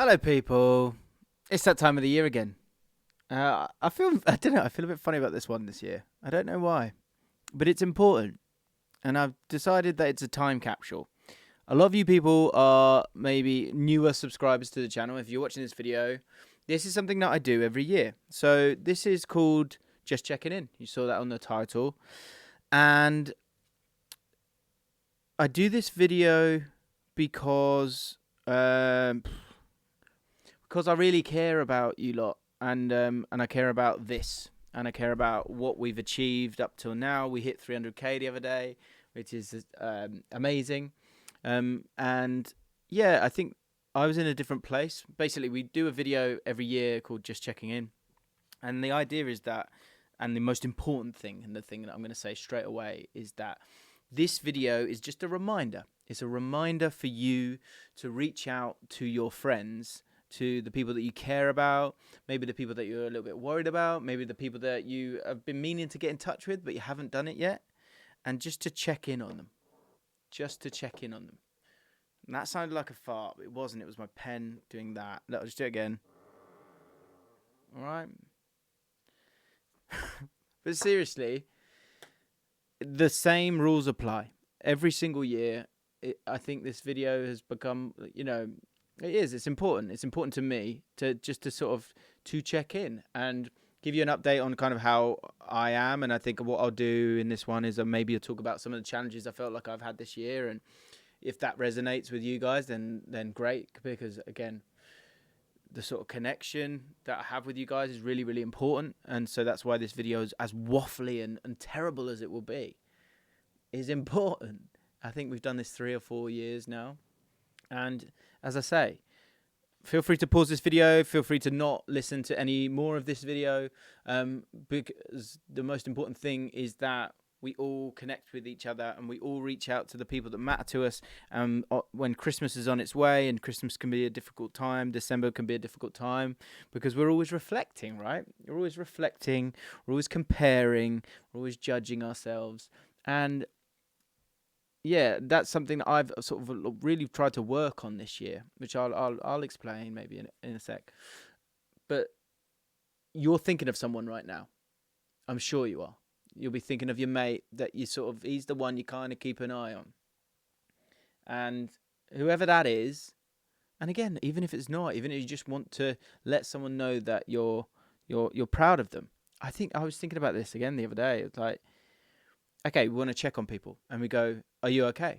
Hello, people. It's that time of the year again. I don't know, I feel a bit funny about this one this year. I don't know why, but it's important. And I've decided that it's a time capsule. A lot of you people are maybe newer subscribers to the channel. If you're watching this video, this is something that I do every year. So this is called Just Checking In. You saw that on the title. And I do this video because um, because I really care about you lot, and I care about this, and I care about what we've achieved up till now. We hit 300k the other day, which is amazing, and yeah, I think I was in a different place. Basically, we do a video every year called Just Checking In, and the idea is that, and the most important thing, and the thing that I'm going to say straight away is that this video is just a reminder. It's a reminder for you to reach out to your friends, to the people that you care about, maybe the people that you're a little bit worried about, maybe the people that you have been meaning to get in touch with, but you haven't done it yet, and just to check in on them. Just to check in on them. And that sounded like a fart, but it wasn't. It was my pen doing that. I'll just do it again. All right. But seriously, the same rules apply every single year. I think this video has become, it's important. It's important to me to just to sort of to check in and give you an update on kind of how I am. And I think what I'll do in this one is maybe I'll talk about some of the challenges I felt like I've had this year. And if that resonates with you guys, then great, because again, the sort of connection that I have with you guys is really, really important. And so that's why this video is as waffly and terrible as it will be, is important. I think we've done this 3 or 4 years now. And as I say, feel free to pause this video. Feel free to not listen to any more of this video, because the most important thing is that we all connect with each other and we all reach out to the people that matter to us. When Christmas is on its way, and Christmas can be a difficult time, December can be a difficult time, because we're always reflecting, right? We're always reflecting, we're always comparing, we're always judging ourselves. And yeah, that's something that I've sort of really tried to work on this year, which I'll explain maybe in a sec. But you're thinking of someone right now. I'm sure you are. You'll be thinking of your mate that he's the one you kind of keep an eye on. And whoever that is, and again, even if it's not, even if you just want to let someone know that you're proud of them. I think I was thinking about this again the other day. It's like, okay, we want to check on people and we go, are you okay?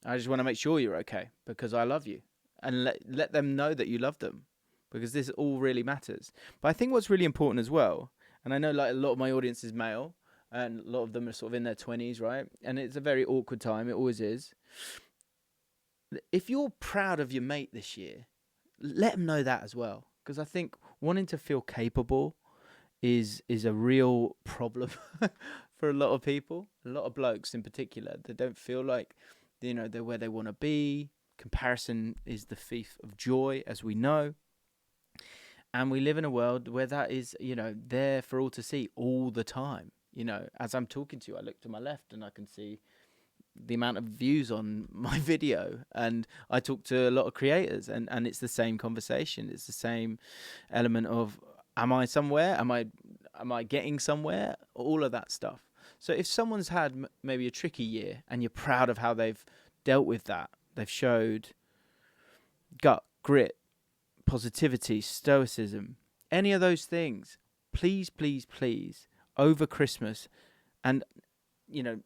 I just want to make sure you're okay because I love you, and let them know that you love them, because this all really matters. But I think what's really important as well, and I know like a lot of my audience is male and a lot of them are sort of in their 20s, right? And it's a very awkward time. It always is. If you're proud of your mate this year, let them know that as well, because I think wanting to feel capable is a real problem for a lot of people, a lot of blokes in particular. They don't feel like they're where they want to be. Comparison is the thief of joy, as we know, and we live in a world where that is there for all to see all the time. As I'm talking to you, I look to my left and I can see the amount of views on my video, and I talk to a lot of creators, and it's the same conversation. It's the same element of, am I somewhere? Am I getting somewhere? All of that stuff. So if someone's had maybe a tricky year and you're proud of how they've dealt with that, they've showed gut, grit, positivity, stoicism, any of those things, please, please, please, over Christmas, and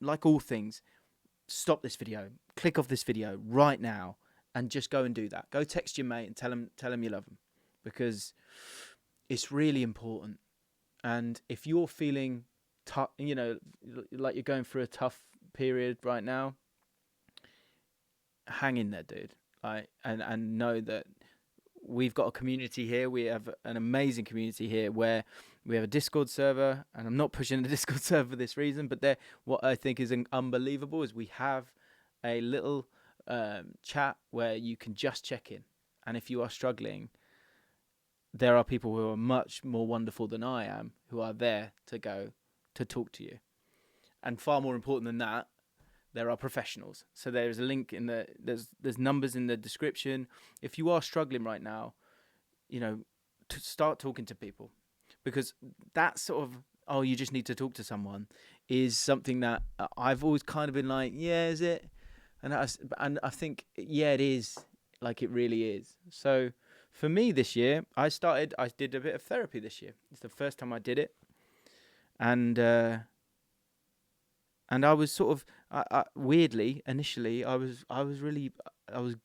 like all things, stop this video, click off this video right now, and just go and do that. Go text your mate and tell him you love him, because it's really important. And if you're feeling tough, like you're going through a tough period right now, hang in there, dude. And know that we've got a community here. We have an amazing community here where we have a Discord server, and I'm not pushing the Discord server for this reason, but what I think is unbelievable is we have a little chat where you can just check in. And if you are struggling, there are people who are much more wonderful than I am who are there to talk to you. And far more important than that, there are professionals. So there's a link there's numbers in the description. If you are struggling right now, to start talking to people, because that sort of, oh, you just need to talk to someone, is something that I've always kind of been like, yeah, is it? And I think, yeah, it is. Like, it really is. So for me this year, I did a bit of therapy this year. It's the first time I did it. And I was sort of, weirdly, initially, I was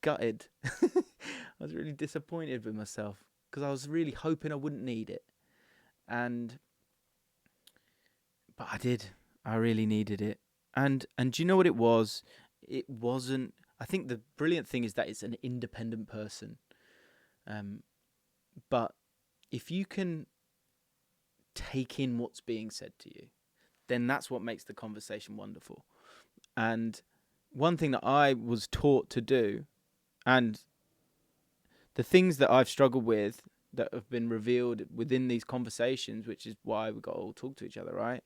gutted. I was really disappointed with myself because I was really hoping I wouldn't need it. But I did. I really needed it. And do you know what it was? It wasn't. I think the brilliant thing is that it's an independent person. But if you can take in what's being said to you, then that's what makes the conversation wonderful. And one thing that I was taught to do, and the things that I've struggled with that have been revealed within these conversations, which is why we got to all talk to each other, right?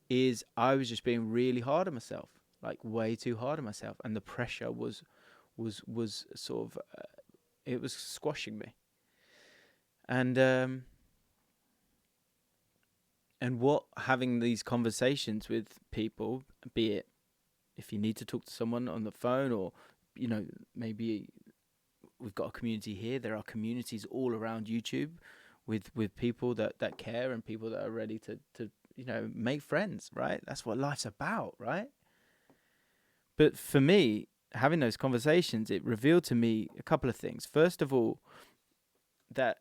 Is I was just being really hard on myself, like way too hard on myself, and the pressure was sort of it was squashing me. And what having these conversations with people, be it if you need to talk to someone on the phone, or maybe we've got a community here. There are communities all around YouTube with people that care, and people that are ready to make friends, right? That's what life's about, right? But for me, having those conversations, it revealed to me a couple of things. First of all, that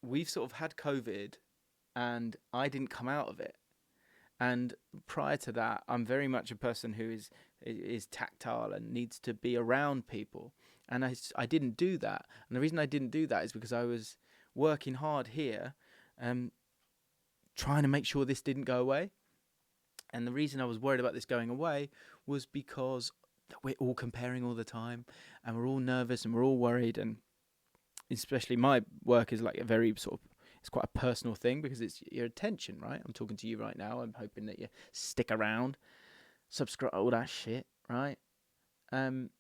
we've sort of had COVID and I didn't come out of it. And prior to that, I'm very much a person who is tactile and needs to be around people. And I didn't do that. And the reason I didn't do that is because I was working hard here, trying to make sure this didn't go away. And the reason I was worried about this going away was because we're all comparing all the time, and we're all nervous, and we're all worried. And especially my work is like a very sort of, it's quite a personal thing because it's your attention, right? I'm talking to you right now. I'm hoping that you stick around, subscribe, all that shit, right? And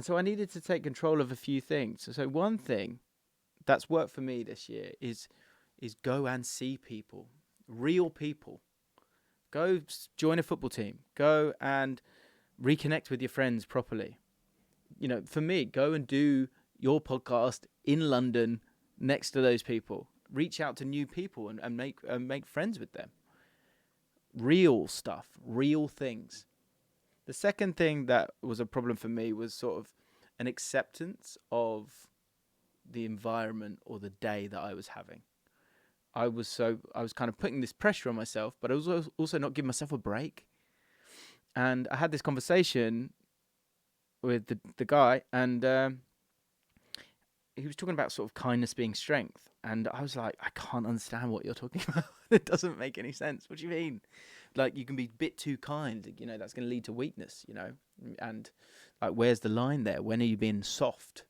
so I needed to take control of a few things. So one thing that's worked for me this year is go and see people, real people. Go join a football team. Go and reconnect with your friends properly. For me, go and do your podcast in London next to those people. Reach out to new people and make friends with them. Real stuff, real things. The second thing that was a problem for me was sort of an acceptance of the environment or the day that I was having. I was kind of putting this pressure on myself, but I was also not giving myself a break. And I had this conversation with the guy, and he was talking about sort of kindness being strength. And I was like, I can't understand what you're talking about. It doesn't make any sense. What do you mean? Like, you can be a bit too kind, that's going to lead to weakness, and like, where's the line there? When are you being soft?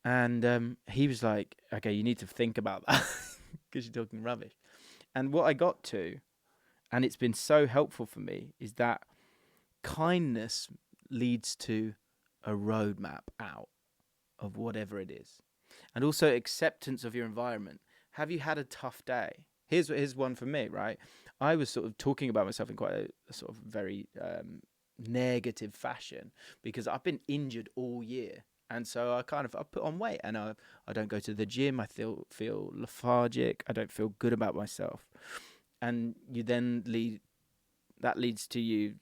And he was like, okay, you need to think about that because you're talking rubbish. And what I got to, and it's been so helpful for me, is that kindness leads to a roadmap out of whatever it is. And also acceptance of your environment. Have you had a tough day? Here's one for me, right? I was sort of talking about myself in quite a sort of very negative fashion because I've been injured all year. And so I put on weight, and I don't go to the gym. I feel lethargic. I don't feel good about myself. And that leads to you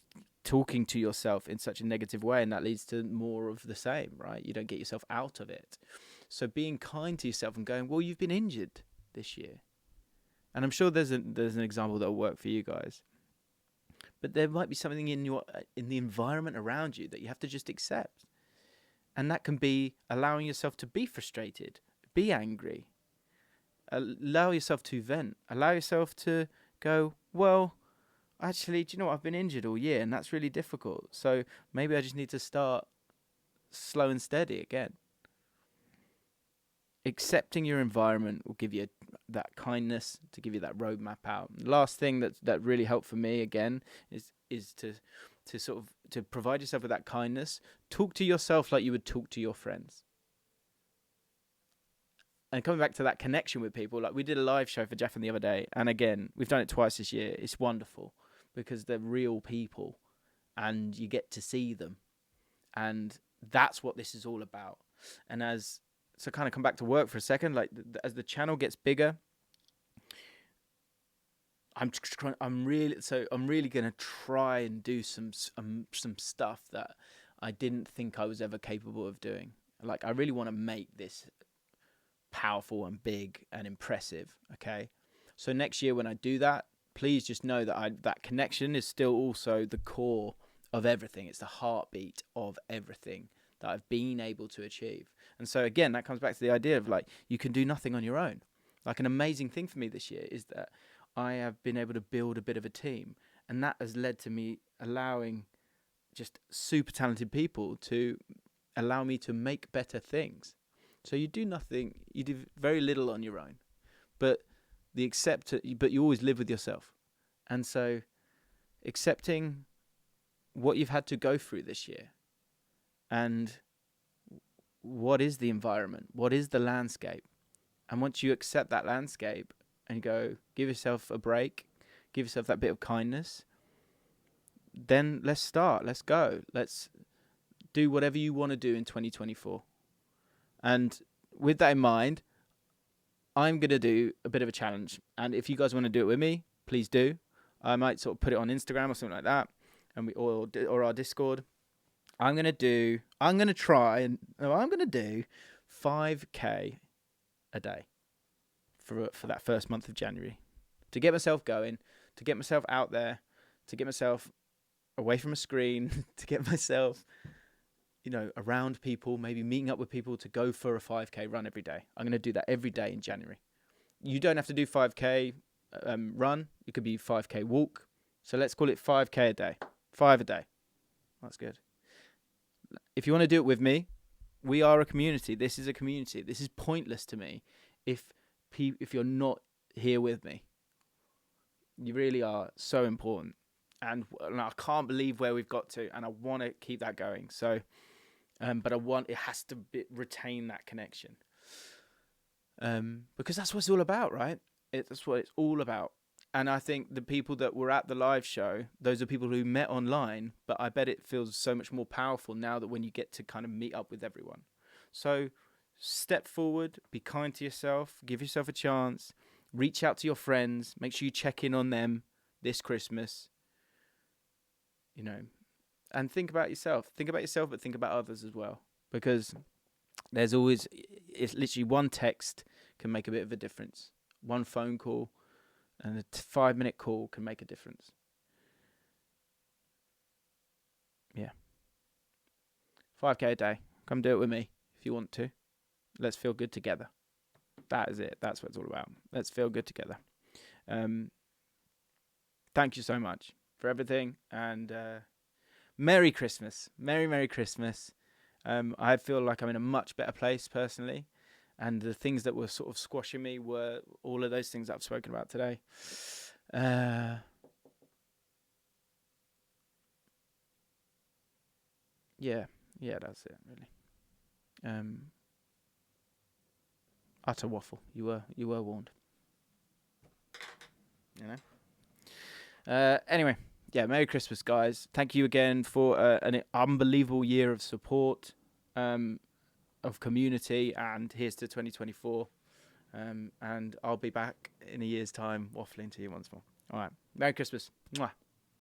talking to yourself in such a negative way, and that leads to more of the same, right? You don't get yourself out of it. So being kind to yourself and going, well, you've been injured this year. And I'm sure there's an example that will work for you guys. But there might be something in the environment around you that you have to just accept. And that can be allowing yourself to be frustrated, be angry, allow yourself to vent, allow yourself to go, well, actually, do you know what? I've been injured all year, and that's really difficult. So maybe I just need to start slow and steady again. Accepting your environment will give you that kindness, to give you that roadmap out. The last thing that really helped for me again is to sort of to provide yourself with that kindness. Talk to yourself like you would talk to your friends. And coming back to that connection with people, like we did a live show for Jeff the other day, and again, we've done it twice this year. It's wonderful because they're real people and you get to see them. And that's what this is all about. And so kind of come back to work for a second, like as the channel gets bigger, I'm really going to try and do some stuff that I didn't think I was ever capable of doing. Like I really want to make this powerful and big and impressive. Okay, so next year when I do that, please just know that that connection is still also the core of everything. It's the heartbeat of everything that I've been able to achieve. And so again, that comes back to the idea of like you can do nothing on your own. Like an amazing thing for me this year is that I have been able to build a bit of a team, and that has led to me allowing just super talented people to allow me to make better things. So you do nothing, you do very little on your own, but you always live with yourself. And so accepting what you've had to go through this year, and what is the environment, what is the landscape, and once you accept that landscape and go, give yourself a break, give yourself that bit of kindness, then let's start, let's go, let's do whatever you want to do in 2024. And with that in mind, I'm going to do a bit of a challenge. And if you guys want to do it with me, please do. I might sort of put it on Instagram or something like that, and or our Discord. I'm going to do 5K a day for that first month of January, to get myself going, to get myself out there, to get myself away from a screen, to get myself, around people, maybe meeting up with people to go for a 5K run every day. I'm going to do that every day in January. You don't have to do 5K run. It could be 5K walk. So let's call it 5K a day. 5 a day. That's good. If you want to do it with me, we are a community. This is a community. This is pointless to me if you're not here with me. You really are so important. And I can't believe where we've got to, and I want to keep that going. So, but it has to retain that connection. Because that's what it's all about, right? That's what it's all about. And I think the people that were at the live show, those are people who met online, but I bet it feels so much more powerful now that when you get to kind of meet up with everyone. So step forward, be kind to yourself, give yourself a chance, reach out to your friends, make sure you check in on them this Christmas, and think about yourself. Think about yourself, but think about others as well. Because it's literally one text can make a bit of a difference. One phone call and a 5-minute call can make a difference. Yeah. 5K a day. Come do it with me if you want to. Let's feel good together. That is it. That's what it's all about. Let's feel good together. Thank you so much for everything, and Merry Christmas. Merry Christmas. I feel like I'm in a much better place personally, and the things that were sort of squashing me were all of those things that I've spoken about today. Yeah, that's it really. Utter waffle. You were warned. Anyway, yeah, Merry Christmas, guys. Thank you again for an unbelievable year of support, of community, and here's to 2024. And I'll be back in a year's time waffling to you once more. All right. Merry Christmas. Mwah.